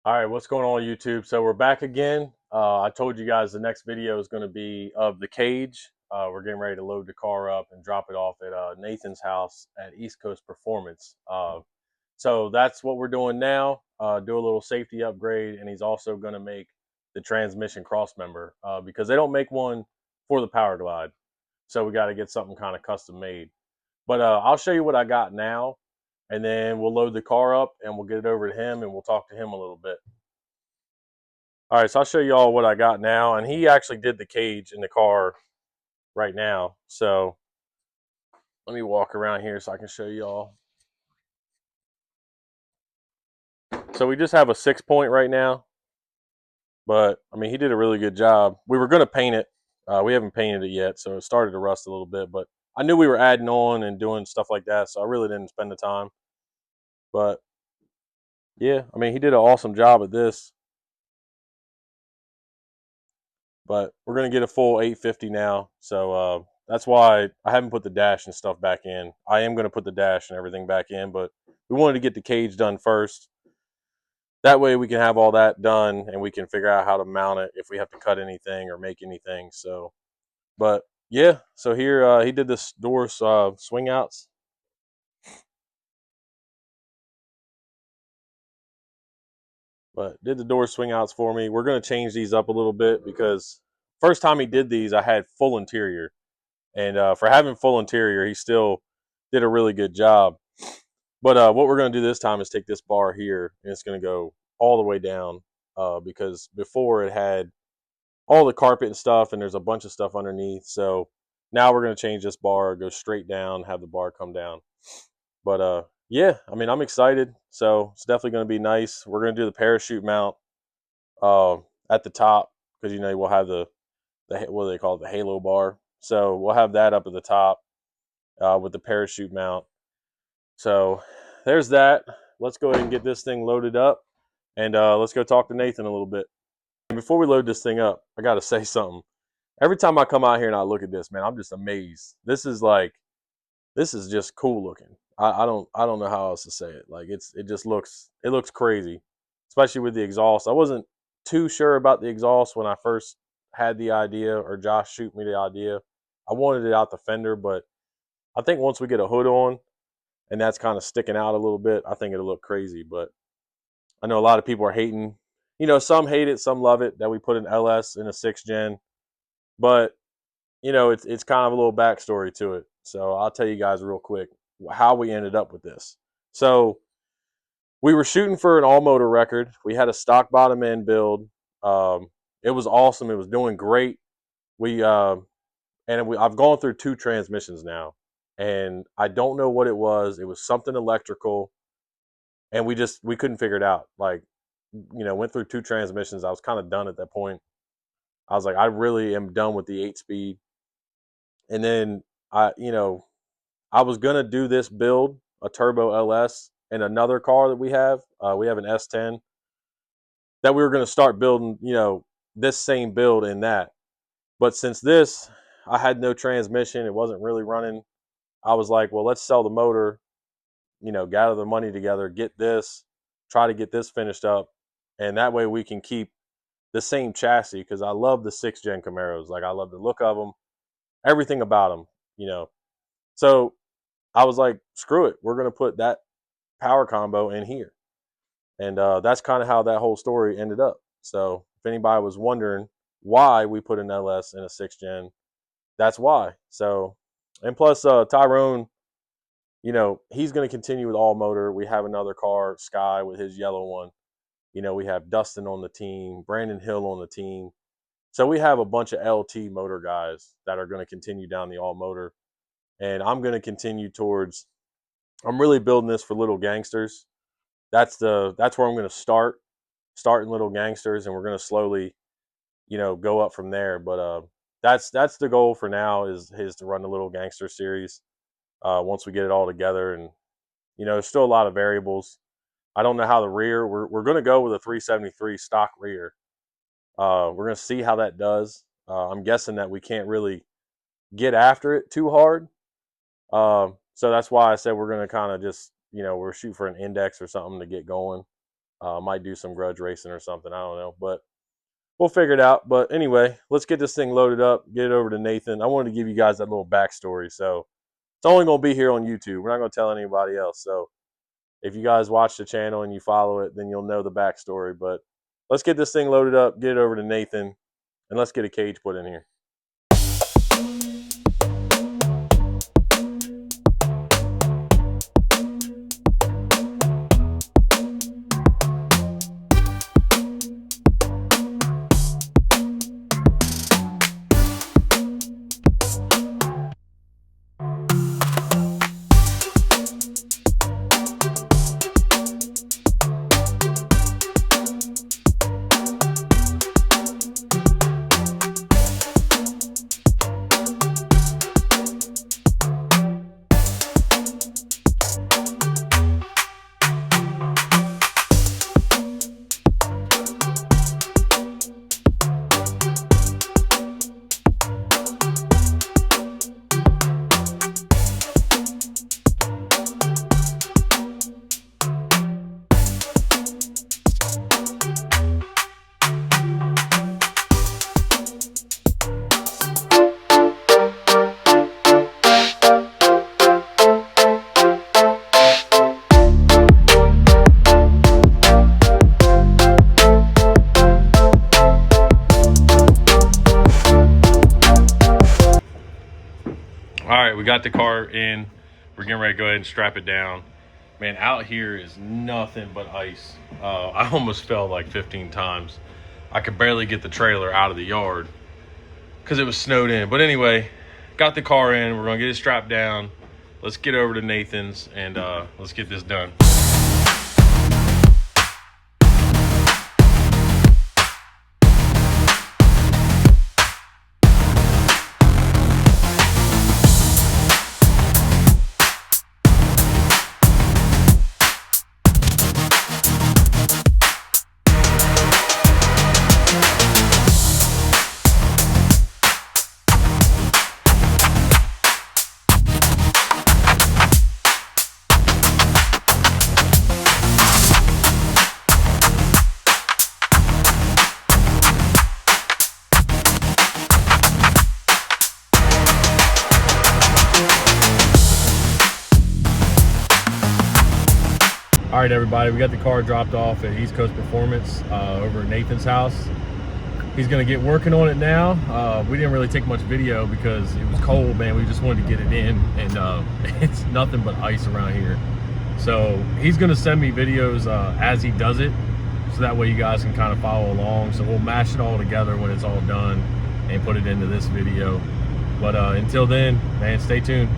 All right, what's going on YouTube? So we're back again. I told you guys the next video is going to be of the cage. We're getting ready to load the car up and drop it off at Nathan's house at East Coast Performance. So that's what we're doing now. Do a little safety upgrade, and he's also going to make the transmission cross member because they don't make one for the Power Glide. So we got to get something kind of custom made. But I'll show you what I got now, and then we'll load the car up and we'll get it over to him and we'll talk to him a little bit. All right, so I'll show you all what I got now, and he actually did the cage in the car right now. So let me walk around here so I can show you all. So we just have a 6-point right now, but I mean he did a really good job. We were going to paint it. We haven't painted it yet, so it started to rust a little bit. But I knew we were adding on and doing stuff like that, so I really didn't spend the time. But yeah, I mean he did an awesome job at this. But we're gonna get a full 850 now, so that's why I haven't put the dash and stuff back in. I am gonna put the dash and everything back in, but we wanted to get the cage done first. That way we can have all that done and we can figure out how to mount it if we have to cut anything or make anything. So, but yeah, so here he did this door swing outs. But did the door swing outs for me. We're gonna change these up a little bit because first time he did these, I had full interior. And for having full interior, he still did a really good job. But what we're going to do this time is take this bar here, and it's going to go all the way down because before it had all the carpet and stuff, and there's a bunch of stuff underneath. So now we're going to change this bar, go straight down, have the bar come down. But yeah, I mean, I'm excited. So it's definitely going to be nice. We're going to do the parachute mount uh, at the top because we'll have the what do they call it, the halo bar. So we'll have that up at the top with the parachute mount. So there's that. Let's go ahead and get this thing loaded up, and let's go talk to Nathan a little bit. And before we load this thing up, I got to say something. Every time I come out here and I look at this, man, I'm just amazed. This is just cool looking. I don't know how else to say it. Like it looks crazy, especially with the exhaust. I wasn't too sure about the exhaust when I first had the idea, or Josh shoot me the idea. I wanted it out the fender, but I think once we get a hood on and that's kind of sticking out a little bit, I think it'll look crazy. But I know a lot of people are hating. Some hate it, some love it that we put an LS in a 6th gen. But it's kind of a little backstory to it. So I'll tell you guys real quick how we ended up with this. So we were shooting for an all motor record. We had a stock bottom end build. It was awesome. It was doing great. We I've gone through 2 transmissions now, and I don't know what it was. It was something electrical, and we couldn't figure it out. Like, went through 2 transmissions. I was kind of done at that point. I was like, I really am done with the 8-speed. And then I was gonna do this build, a turbo LS, in another car that we have. We have an S10 that we were gonna start building. This same build in that. But since this, I had no transmission. It wasn't really running. I was like, well, let's sell the motor. Gather the money together, get this, try to get this finished up, and that way we can keep the same chassis because I love the 6th gen Camaros. Like, I love the look of them, everything about them. So I was like, screw it, we're gonna put that power combo in here, and that's kind of how that whole story ended up. So if anybody was wondering why we put an LS in a 6th gen, that's why. So, and plus Tyrone, he's going to continue with all motor. We have another car, Sky, with his yellow one. We have Dustin on the team, Brandon Hill on the team. So we have a bunch of LT motor guys that are going to continue down the all motor. And I'm going to continue towards, I'm really building this for little gangsters. That's where I'm going to start in little gangsters, and we're going to slowly, go up from there. But that's the goal for now is to run the little gangster series once we get it all together. And there's still a lot of variables. I don't know how the rear. We're going to go with a 373 stock rear. We're going to see how that does. I'm guessing that we can't really get after it too hard. So that's why I said we're going to kind of just we're shoot for an index or something to get going. Might do some grudge racing or something. I don't know, but we'll figure it out. But anyway, let's get this thing loaded up, get it over to Nathan. I wanted to give you guys that little backstory. So it's only going to be here on YouTube. We're not going to tell anybody else. So if you guys watch the channel and you follow it, then you'll know the backstory. But let's get this thing loaded up, get it over to Nathan, and let's get a cage put in here. All right, we got the car in. We're getting ready to go ahead and strap it down. Man, out here is nothing but ice. I almost fell like 15 times. I could barely get the trailer out of the yard because it was snowed in. But anyway, got the car in. We're going to get it strapped down. Let's get over to Nathan's and let's get this done. All right, everybody, we got the car dropped off at East Coast Performance over at Nathan's house. He's gonna get working on it now. We didn't really take much video because it was cold, man. We just wanted to get it in, and it's nothing but ice around here. So he's gonna send me videos as he does it, so that way you guys can kind of follow along. So we'll mash it all together when it's all done and put it into this video. But until then, man, stay tuned.